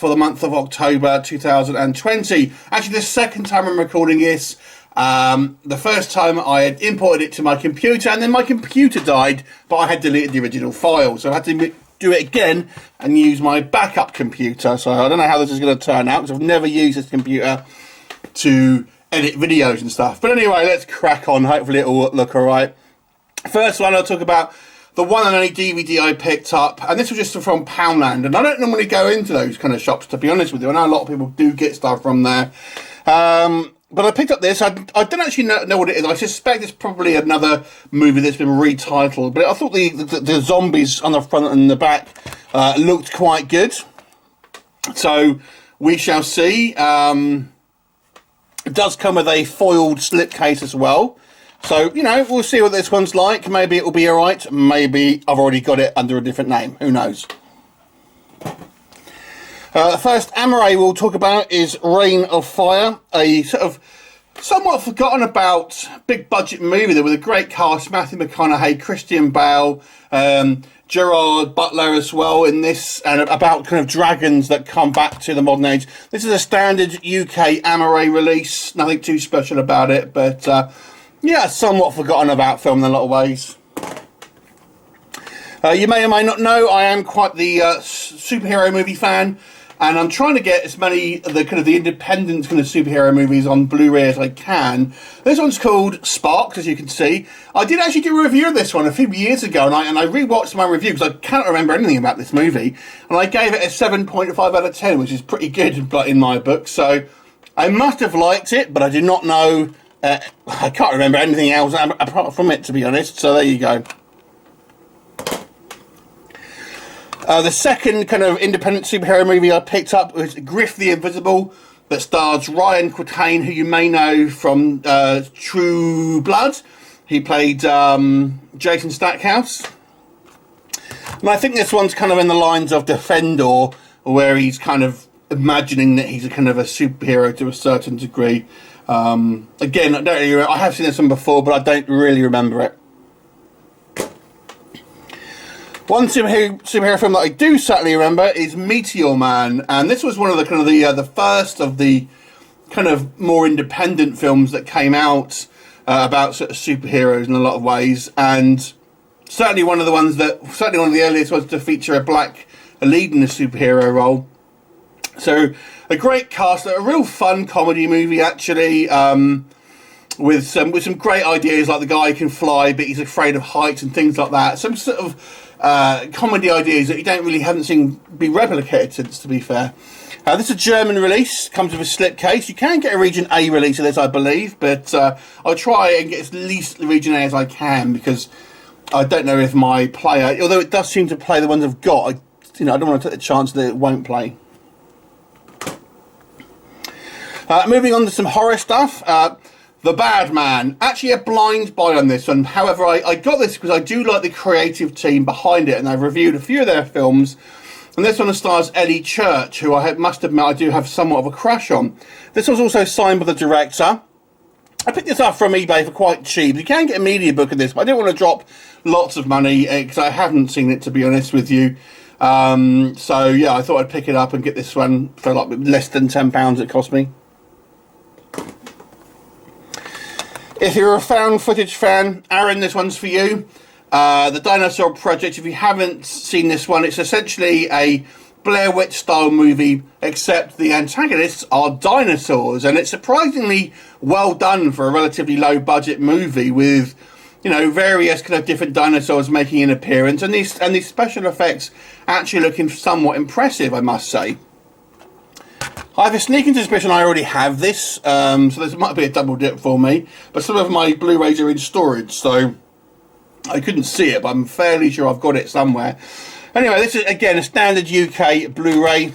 for the month of October 2020. Actually, the second time I'm recording this. The first time I had imported it to my computer, and then my computer died, but I had deleted the original file, so I had to do it again and use my backup computer. So I don't know how this is going to turn out, because I've never used this computer to edit videos and stuff. But anyway, let's crack on. Hopefully it'll look alright. First one, I'll talk about the one and only DVD I picked up, and this was just from Poundland, and I don't normally go into those kind of shops, to be honest with you. I know a lot of people do get stuff from there. But I picked up this. I don't actually know what it is. I suspect it's probably another movie that's been retitled. But I thought the zombies on the front and the back looked quite good. So we shall see. It does come with a foiled slipcase as well. So, you know, we'll see what this one's like. Maybe it will be alright. Maybe I've already got it under a different name. Who knows? The first Amaray we'll talk about is Reign of Fire, a sort of somewhat forgotten about big budget movie there with a great cast, Matthew McConaughey, Christian Bale, Gerard Butler as well in this, and about kind of dragons that come back to the modern age. This is a standard UK Amaray release, nothing too special about it, but yeah, somewhat forgotten about film in a lot of ways. You may or may not know, I am quite the superhero movie fan. And I'm trying to get as many of the kind of the independent kind of superhero movies on Blu-ray as I can. This one's called Sparks, as you can see. I did actually do a review of this one a few years ago, and I rewatched my review because I can't remember anything about this movie. And I gave it a 7.5 out of 10, which is pretty good in my book. So I must have liked it, but I do not know. I can't remember anything else apart from it, to be honest. So there you go. The second kind of independent superhero movie I picked up was Griff the Invisible, that stars Ryan Quatain, who you may know from True Blood. He played Jason Stackhouse. And I think this one's kind of in the lines of Defender, where he's kind of imagining that he's a kind of a superhero to a certain degree. Again, I don't really remember. I have seen this one before, but I don't really remember it. One superhero film that I do certainly remember is Meteor Man, and this was one of the kind of the first of the kind of more independent films that came out about sort of superheroes in a lot of ways, and certainly one of the earliest ones to feature a black lead in a superhero role. So a great cast, a real fun comedy movie actually. With some great ideas, like the guy can fly but he's afraid of heights and things like that. Some sort of comedy ideas that you haven't seen be replicated since, to be fair. This is a German release, comes with a slipcase. You can get a region A release of this, I believe, but I'll try and get as least region A as I can, because I don't know if my player, although it does seem to play the ones I've got, I don't want to take the chance that it won't play. Moving on to some horror stuff. The Bad Man. Actually a blind buy on this one. However, I got this because I do like the creative team behind it, and I've reviewed a few of their films. And this one stars Ellie Church, who I must admit I do have somewhat of a crush on. This was also signed by the director. I picked this up from eBay for quite cheap. You can get a media book of this, but I didn't want to drop lots of money because I haven't seen it, to be honest with you. So yeah, I thought I'd pick it up and get this one for like less than £10 it cost me. If you're a found footage fan, Aaran, this one's for you. The Dinosaur Project, if you haven't seen this one, it's essentially a Blair Witch style movie, except the antagonists are dinosaurs, and it's surprisingly well done for a relatively low budget movie, with various kind of different dinosaurs making an appearance, and these special effects actually looking somewhat impressive, I must say. I have a sneaking suspicion I already have this, so this might be a double dip for me, but some of my Blu-rays are in storage, so I couldn't see it, but I'm fairly sure I've got it somewhere. Anyway, this is, again, a standard UK Blu-ray.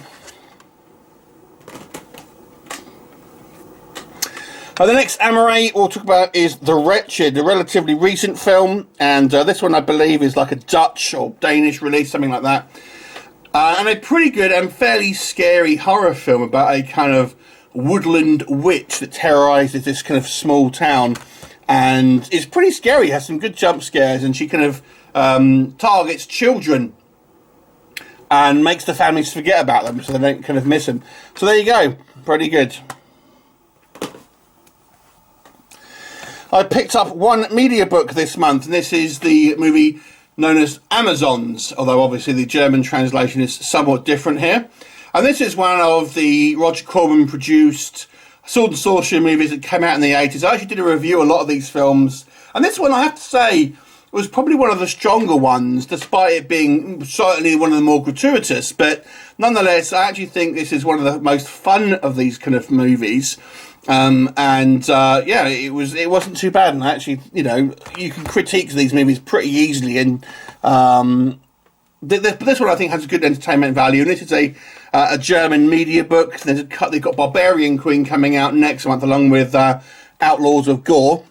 The next Amaray we'll talk about is The Wretched, a relatively recent film, and this one I believe is like a Dutch or Danish release, something like that. And a pretty good and fairly scary horror film about a kind of woodland witch that terrorises this kind of small town. And it's pretty scary, it has some good jump scares, and she kind of targets children. and makes the families forget about them so they don't kind of miss them. So there you go, pretty good. I picked up one media book this month, and this is the movie known as Amazons, although obviously the German translation is somewhat different here. And this is one of the Roger Corman produced sword and sorcery movies that came out in the 80s. I actually did a review of a lot of these films, and this one, I have to say, was probably one of the stronger ones, despite it being certainly one of the more gratuitous. But nonetheless, I actually think this is one of the most fun of these kind of movies. Yeah, it wasn't too bad, and actually, you know, you can critique these movies pretty easily, and this one I think has a good entertainment value. And this is a German media book. They've got Barbarian Queen coming out next month, along with Outlaws of Gore.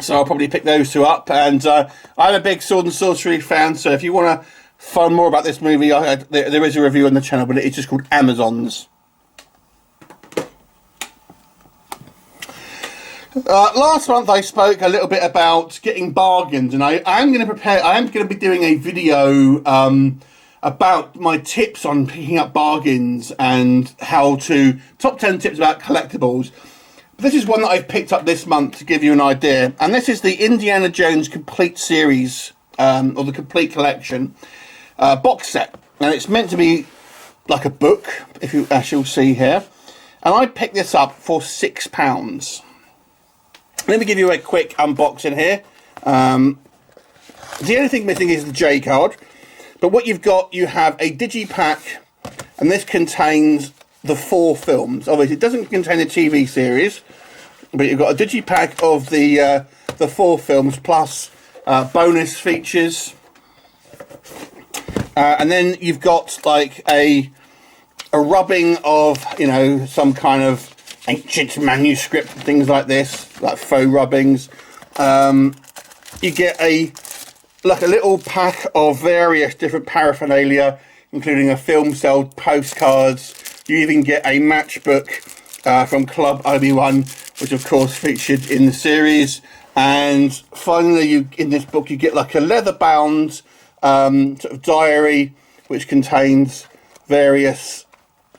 So I'll probably pick those two up. And I'm a big sword and sorcery fan, so if you want to find more about this movie, there is a review on the channel, but it's just called Amazons. Last month I spoke a little bit about getting bargains, and I am going to be doing a video about my tips on picking up bargains and how to top 10 tips about collectibles. This is one that I've picked up this month to give you an idea, and this is the Indiana Jones Complete Series, or the Complete Collection box set, and it's meant to be like a book, as you'll see here, and I picked this up for £6. Let me give you a quick unboxing here. The only thing missing is the J card, but what you've got, you have a digipack, and this contains the 4 films. Obviously, it doesn't contain the TV series, but you've got a digipack of the 4 films plus bonus features, and then you've got like a rubbing of, you know, some kind of ancient manuscript, things like this, like faux rubbings. You get a little pack of various different paraphernalia, including a film cell, postcards. You even get a matchbook from Club Obi-Wan, which of course featured in the series. And finally, in this book, you get like a leather-bound sort of diary, which contains various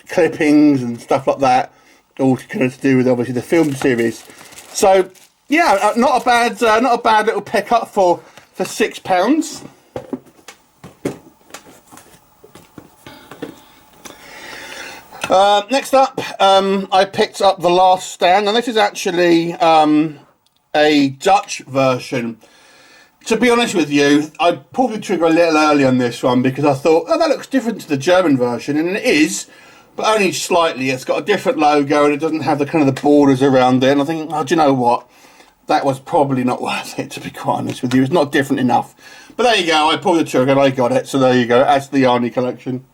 clippings and stuff like that, all kind of to do with obviously the film series. So yeah, not a bad little pickup for £6. Next up, I picked up The Last Stand, and this is actually a Dutch version. To be honest with you, I pulled the trigger a little early on this one because I thought, oh, that looks different to the German version, and it is, but only slightly. It's got a different logo and it doesn't have the kind of the borders around it, and I think, oh, do you know what? That was probably not worth it, to be quite honest with you. It's not different enough. But there you go, I pulled the trigger and I got it, so there you go. That's the Arnie collection.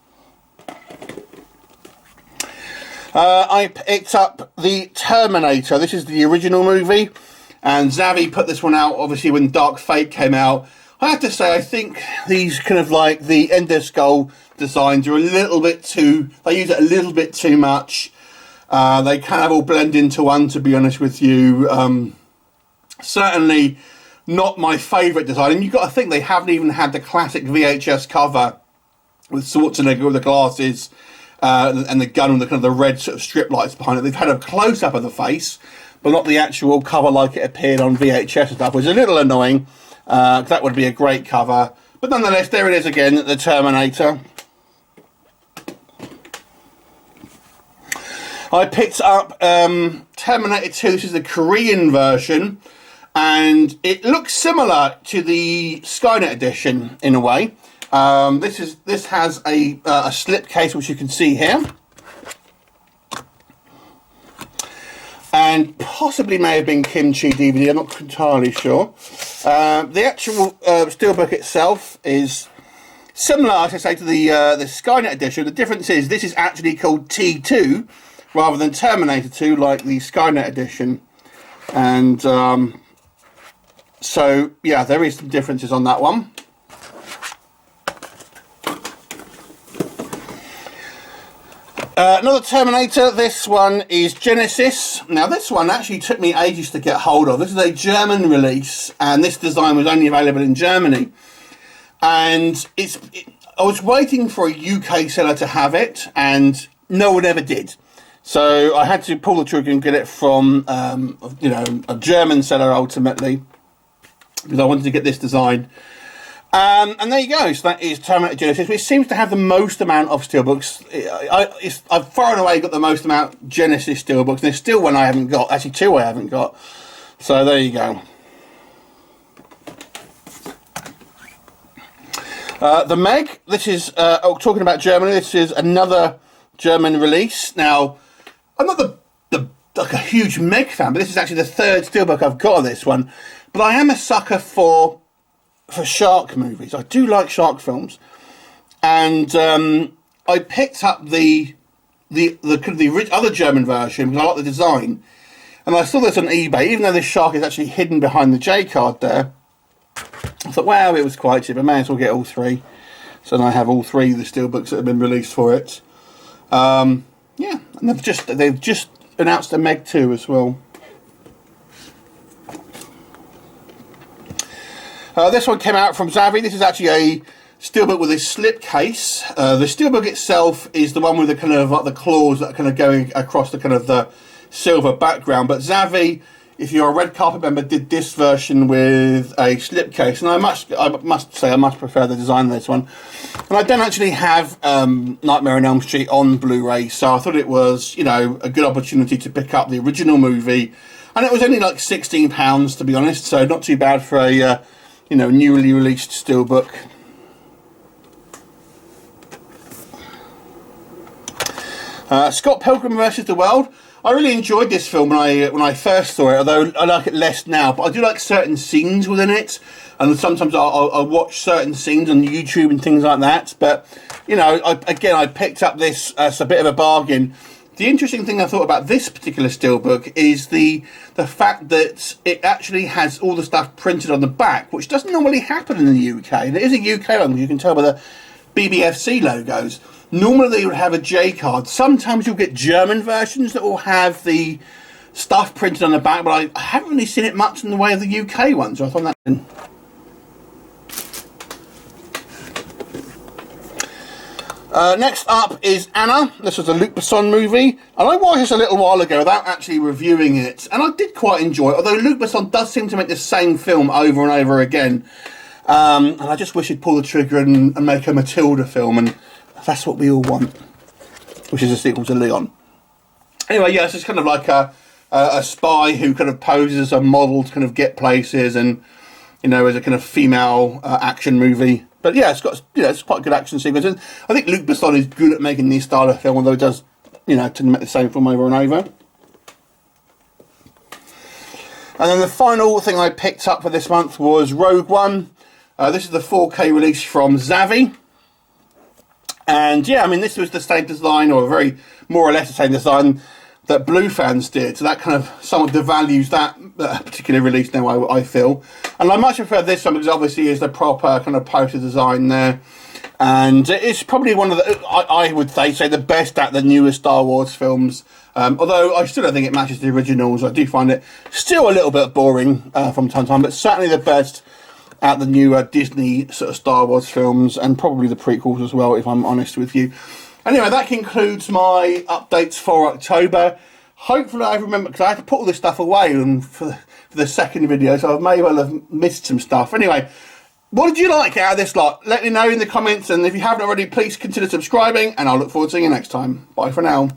I picked up the Terminator. This is the original movie, and Zavi put this one out obviously when Dark Fate came out. I have to say, I think these kind of like the Ender Skull designs are a little bit too, they use it a little bit too much. They kind of all blend into one, to be honest with you. Certainly not my favourite design. And you've got to think they haven't even had the classic VHS cover with Schwarzenegger with the glasses and the gun with the kind of the red sort of strip lights behind it. They've had a close-up of the face, but not the actual cover like it appeared on VHS and stuff, which is a little annoying. That would be a great cover. But nonetheless, there it is again, the Terminator. I picked up Terminator II. This is the Korean version, and it looks similar to the Skynet edition in a way. This has a slipcase, which you can see here, and possibly may have been Kimchi DVD. I'm not entirely sure. The actual Steelbook itself is similar, as I say, to the Skynet edition. The difference is this is actually called T2 rather than Terminator 2 like the Skynet edition. And so, yeah, there is some differences on that one. Another Terminator, this one is Genesis. Now this one actually took me ages to get hold of. This is a German release, and this design was only available in Germany. And I was waiting for a UK seller to have it, and no one ever did. So I had to pull the trigger and get it from, you know, a German seller ultimately, because I wanted to get this design. And there you go. So that is Terminator Genesis, which seems to have the most amount of steelbooks. I've far and away got the most amount Genesis steelbooks, and there's still one I haven't got. Actually, two I haven't got. So there you go. The Meg. This is talking about Germany. This is another German release. Now, I'm not like a huge Meg fan, but this is actually the third steelbook I've got of this one. But I am a sucker for shark movies. I do like shark films, and I picked up the other German version because I like the design, and I saw this on eBay. Even though this shark is actually hidden behind the J card there, I thought, wow, it was quite cheap. I may as well get all three. So now I have all three of the steelbooks that have been released for it. Yeah, and they've just announced a Meg 2 as well. This one came out from Zavvi. This is actually a steelbook with a slip case. The steelbook itself is the one with the kind of like the claws that are kind of going across the kind of the silver background. But Zavvi, if you're a red carpet member, did this version with a slip case, and I must say I much prefer the design of this one. And I don't actually have Nightmare on Elm Street on Blu-ray, so I thought it was, you know, a good opportunity to pick up the original movie, and it was only like £16 to be honest, so not too bad for a you know, newly released steelbook. Scott Pilgrim versus the World. I really enjoyed this film when I first saw it, although I like it less now. But I do like certain scenes within it, and sometimes I'll watch certain scenes on YouTube and things like that. But you know, I picked up this as a bit of a bargain. The interesting thing I thought about this particular steelbook is the fact that it actually has all the stuff printed on the back, which doesn't normally happen in the UK. And it is a UK one, you can tell by the BBFC logos. Normally they would have a J card. Sometimes you'll get German versions that will have the stuff printed on the back, but I haven't really seen it much in the way of the UK ones. So I thought that. Next up is Anna. This was a Luc Besson movie, and I watched this a little while ago without actually reviewing it, and I did quite enjoy it, although Luc Besson does seem to make the same film over and over again. And I just wish he'd pull the trigger and make a Matilda film, and that's what we all want, which is a sequel to Leon. Anyway, yeah, it's kind of like a spy who kind of poses as a model to kind of get places, and, you know, as a kind of female action movie. But yeah, it's got, you know, it's quite a good action sequence. And I think Luc Besson is good at making these style of film, although he does, you know, to make the same film over and over. And then the final thing I picked up for this month was Rogue One. This is the 4K release from Zavvi. And yeah, I mean, this was the same design, or very more or less the same design that Blue Fans did. So that kind of somewhat devalues that particular release now, I feel. And I much prefer this one because obviously it's the proper kind of poster design there. And it's probably one of the, I would say the best at the newer Star Wars films. Although I still don't think it matches the originals. I do find it still a little bit boring from time to time, but certainly the best at the newer Disney sort of Star Wars films, and probably the prequels as well, if I'm honest with you. Anyway, that concludes my updates for October. Hopefully I remember, because I had to put all this stuff away for the second video, so I may well have missed some stuff. Anyway, what did you like out of this lot? Let me know in the comments, and if you haven't already, please consider subscribing, and I'll look forward to seeing you next time. Bye for now.